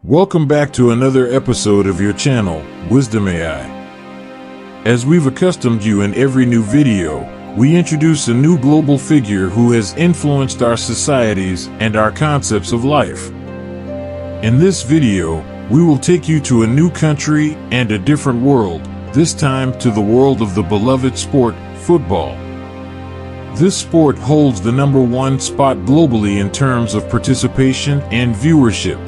Welcome back to another episode of your channel, Wisdom AI. As we've accustomed you in every new video, we introduce a new global figure who has influenced our societies and our concepts of life. In this video, we will take you to a new country and a different world, this time to the world of the beloved sport, football. This sport holds the #1 spot globally in terms of participation and viewership.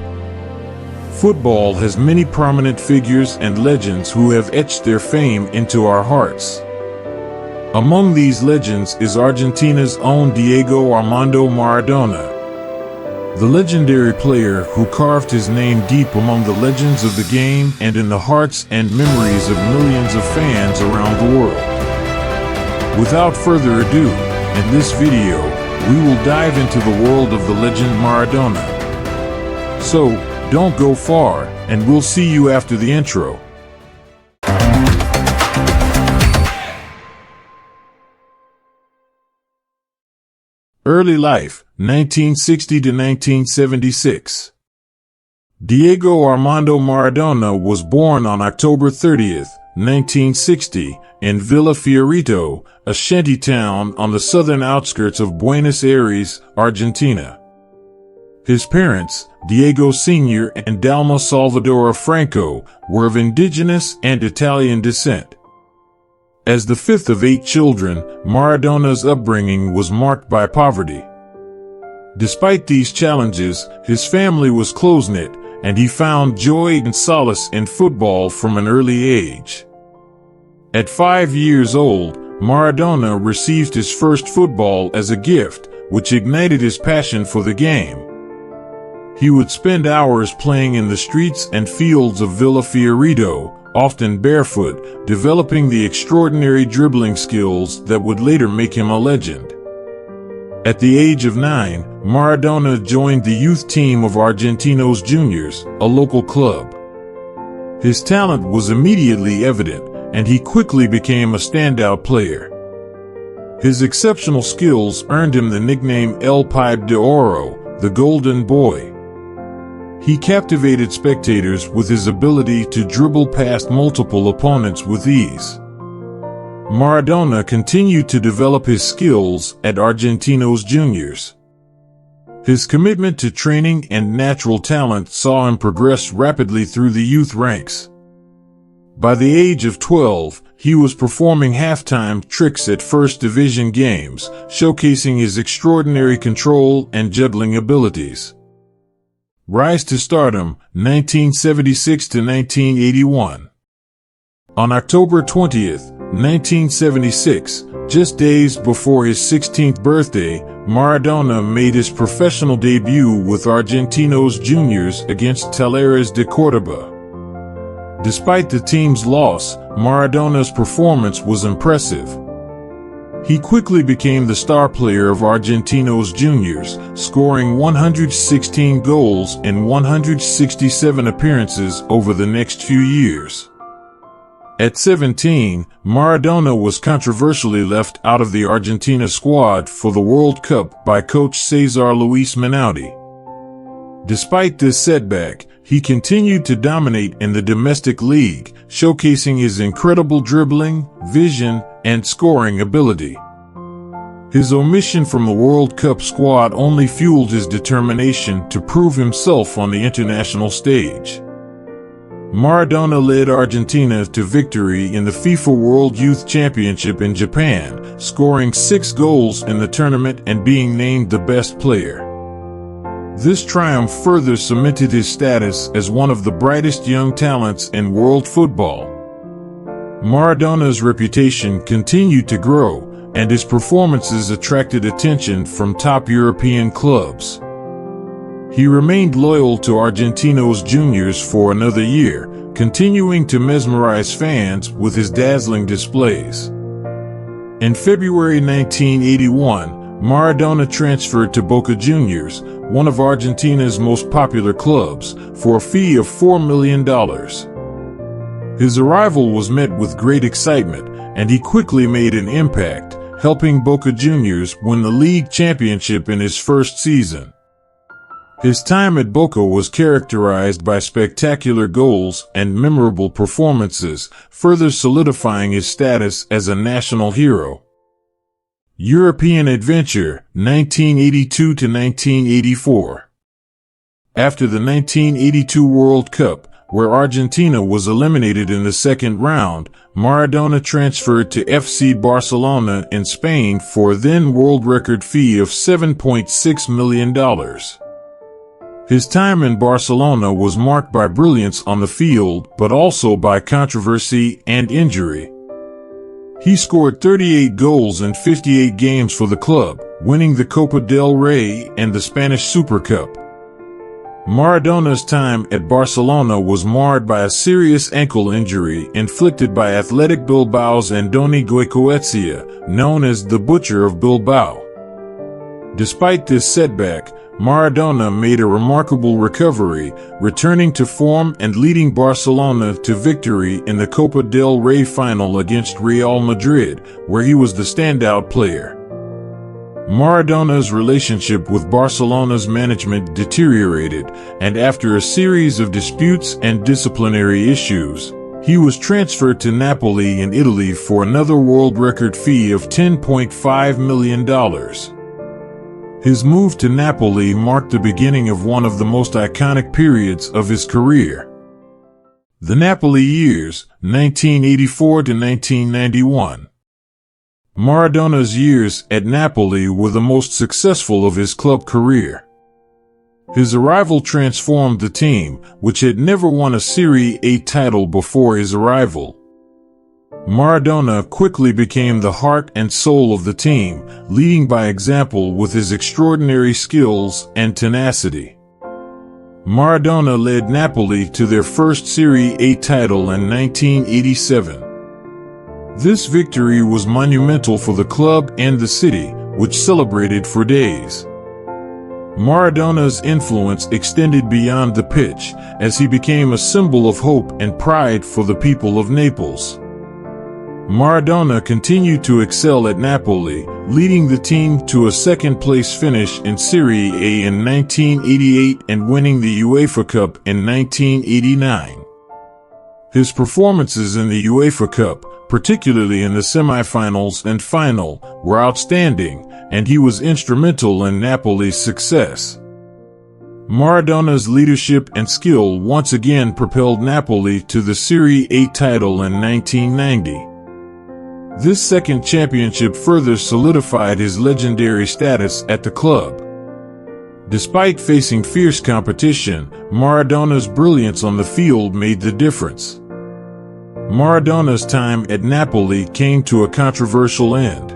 Football has many prominent figures and legends who have etched their fame into our hearts. Among these legends is Argentina's own Diego Armando Maradona, the legendary player who carved his name deep among the legends of the game and in the hearts and memories of millions of fans around the world. Without further ado, in this video, we will dive into the world of the legend Maradona. So, don't go far, and we'll see you after the intro. Early life, 1960 to 1976. Diego Armando Maradona was born on October 30th, 1960, in Villa Fiorito, a shanty town on the southern outskirts of Buenos Aires, Argentina. His parents, Diego Sr. and Dalma Salvadora Franco, were of indigenous and Italian descent. As the fifth of 8 children, Maradona's upbringing was marked by poverty. Despite these challenges, his family was close-knit, and he found joy and solace in football from an early age. At 5 years old, Maradona received his first football as a gift, which ignited his passion for the game. He would spend hours playing in the streets and fields of Villa Fiorito, often barefoot, developing the extraordinary dribbling skills that would later make him a legend. At the age of 9, Maradona joined the youth team of Argentinos Juniors, a local club. His talent was immediately evident, and he quickly became a standout player. His exceptional skills earned him the nickname El Pibe de Oro, the Golden Boy. He captivated spectators with his ability to dribble past multiple opponents with ease. Maradona continued to develop his skills at Argentinos Juniors. His commitment to training and natural talent saw him progress rapidly through the youth ranks. By the age of 12, he was performing halftime tricks at First Division games, showcasing his extraordinary control and juggling abilities. Rise to stardom, 1976 to 1981. On October 20th, 1976, just days before his 16th birthday, Maradona made his professional debut with Argentinos Juniors against Talleres de Córdoba. Despite the team's loss, Maradona's performance was impressive. He quickly became the star player of Argentinos Juniors, scoring 116 goals in 167 appearances over the next few years. At 17, Maradona was controversially left out of the Argentina squad for the World Cup by coach Cesar Luis Menotti. Despite this setback, he continued to dominate in the domestic league, showcasing his incredible dribbling, vision, and scoring ability. His omission from the World Cup squad only fueled his determination to prove himself on the international stage. Maradona led Argentina to victory in the FIFA World Youth Championship in Japan, scoring 6 goals in the tournament and being named the best player. This triumph further cemented his status as one of the brightest young talents in world football. Maradona's reputation continued to grow, and his performances attracted attention from top European clubs. He remained loyal to Argentinos Juniors for another year, continuing to mesmerize fans with his dazzling displays. In February 1981, Maradona transferred to Boca Juniors, one of Argentina's most popular clubs, for a fee of $4 million. His arrival was met with great excitement, and he quickly made an impact, helping Boca Juniors win the league championship in his first season. His time at Boca was characterized by spectacular goals and memorable performances, further solidifying his status as a national hero. European adventure, 1982 to 1984. After the 1982 World Cup, where Argentina was eliminated in the second round, Maradona transferred to FC Barcelona in Spain for a then world record fee of $7.6 million. His time in Barcelona was marked by brilliance on the field, but also by controversy and injury. He scored 38 goals in 58 games for the club, winning the Copa del Rey and the Spanish Super Cup. Maradona's time at Barcelona was marred by a serious ankle injury inflicted by Athletic Bilbao's Andoni Goicoechea, known as the Butcher of Bilbao. Despite this setback, Maradona made a remarkable recovery, returning to form and leading Barcelona to victory in the Copa del Rey final against Real Madrid, where he was the standout player. Maradona's relationship with Barcelona's management deteriorated, and after a series of disputes and disciplinary issues, he was transferred to Napoli in Italy for another world record fee of $10.5 million. His move to Napoli marked the beginning of one of the most iconic periods of his career. The Napoli years, 1984 to 1991. Maradona's years at Napoli were the most successful of his club career. His arrival transformed the team, which had never won a Serie A title before his arrival. Maradona quickly became the heart and soul of the team, leading by example with his extraordinary skills and tenacity. Maradona led Napoli to their first Serie A title in 1987. This victory was monumental for the club and the city, which celebrated for days. Maradona's influence extended beyond the pitch, as he became a symbol of hope and pride for the people of Naples. Maradona continued to excel at Napoli, leading the team to a second-place finish in Serie A in 1988 and winning the UEFA Cup in 1989. His performances in the UEFA Cup, particularly in the semifinals and final, were outstanding, and he was instrumental in Napoli's success. Maradona's leadership and skill once again propelled Napoli to the Serie A title in 1990. This second championship further solidified his legendary status at the club. Despite facing fierce competition, Maradona's brilliance on the field made the difference. Maradona's time at Napoli came to a controversial end.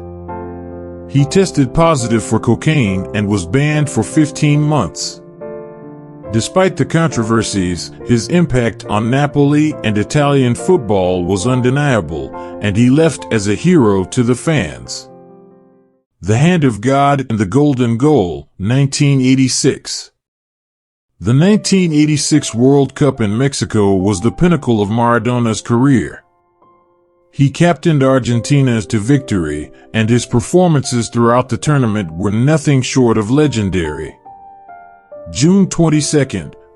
He tested positive for cocaine and was banned for 15 months. Despite the controversies, his impact on Napoli and Italian football was undeniable, and he left as a hero to the fans. The Hand of God and the Golden Goal, 1986. The 1986 World Cup in Mexico was the pinnacle of Maradona's career. He captained Argentina to victory, and his performances throughout the tournament were nothing short of legendary. June 22,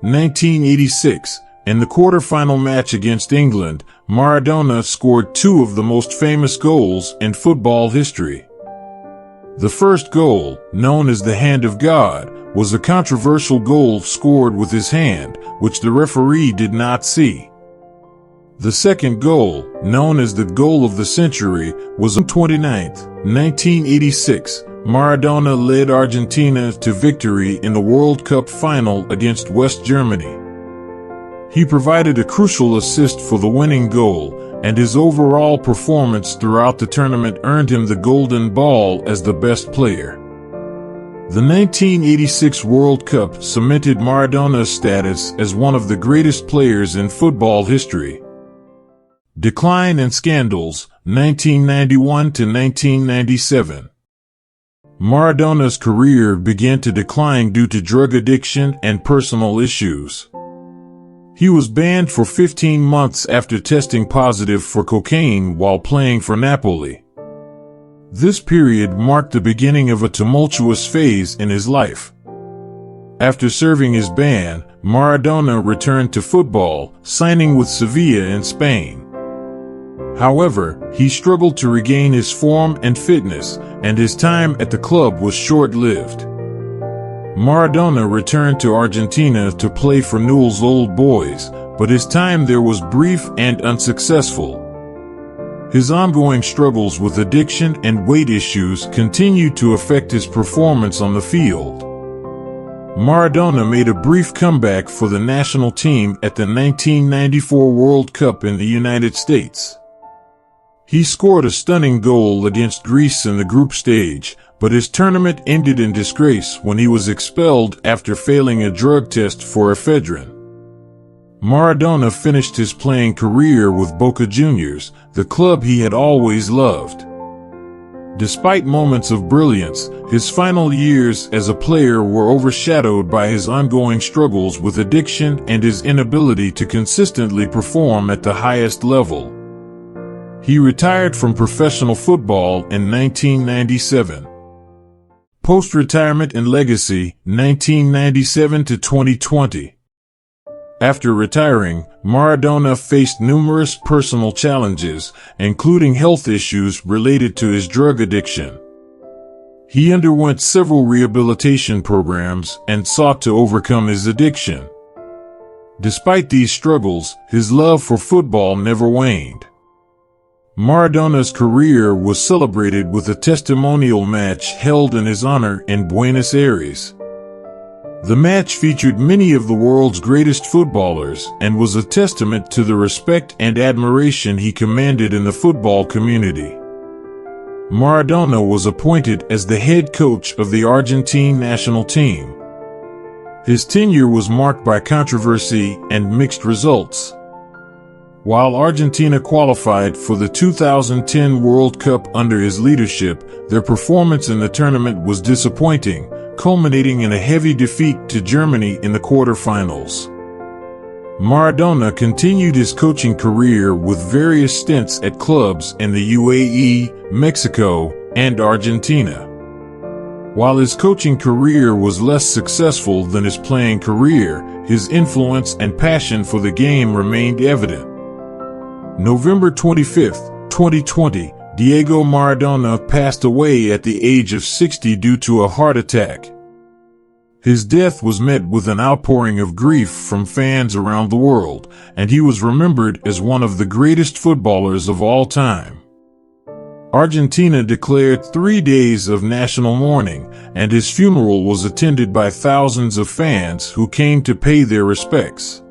1986, in the quarterfinal match against England, Maradona scored two of the most famous goals in football history. The first goal, known as the Hand of God, was a controversial goal scored with his hand, which the referee did not see. The second goal, known as the Goal of the Century, was on 29th, 1986. Maradona led Argentina to victory in the World Cup final against West Germany. He provided a crucial assist for the winning goal, and his overall performance throughout the tournament earned him the Golden Ball as the best player. The 1986 World Cup cemented Maradona's status as one of the greatest players in football history. Decline and scandals, 1991 to 1997. Maradona's career began to decline due to drug addiction and personal issues. He was banned for 15 months after testing positive for cocaine while playing for Napoli. This period marked the beginning of a tumultuous phase in his life. After serving his ban, Maradona returned to football, signing with Sevilla in Spain. However, he struggled to regain his form and fitness, and his time at the club was short-lived. Maradona returned to Argentina to play for Newell's Old Boys, but his time there was brief and unsuccessful. His ongoing struggles with addiction and weight issues continued to affect his performance on the field. Maradona made a brief comeback for the national team at the 1994 World Cup in the United States. He scored a stunning goal against Greece in the group stage, but his tournament ended in disgrace when he was expelled after failing a drug test for ephedrine. Maradona finished his playing career with Boca Juniors, the club he had always loved. Despite moments of brilliance, his final years as a player were overshadowed by his ongoing struggles with addiction and his inability to consistently perform at the highest level. He retired from professional football in 1997. Post-retirement and legacy, 1997 to 2020. After retiring, Maradona faced numerous personal challenges, including health issues related to his drug addiction. He underwent several rehabilitation programs and sought to overcome his addiction. Despite these struggles, his love for football never waned. Maradona's career was celebrated with a testimonial match held in his honor in Buenos Aires. The match featured many of the world's greatest footballers and was a testament to the respect and admiration he commanded in the football community. Maradona was appointed as the head coach of the Argentine national team. His tenure was marked by controversy and mixed results. While Argentina qualified for the 2010 World Cup under his leadership, their performance in the tournament was disappointing, culminating in a heavy defeat to Germany in the quarterfinals. Maradona continued his coaching career with various stints at clubs in the UAE, Mexico, and Argentina. While his coaching career was less successful than his playing career, his influence and passion for the game remained evident. November 25, 2020, Diego Maradona passed away at the age of 60 due to a heart attack. His death was met with an outpouring of grief from fans around the world, and he was remembered as one of the greatest footballers of all time. Argentina declared 3 days of national mourning, and his funeral was attended by thousands of fans who came to pay their respects.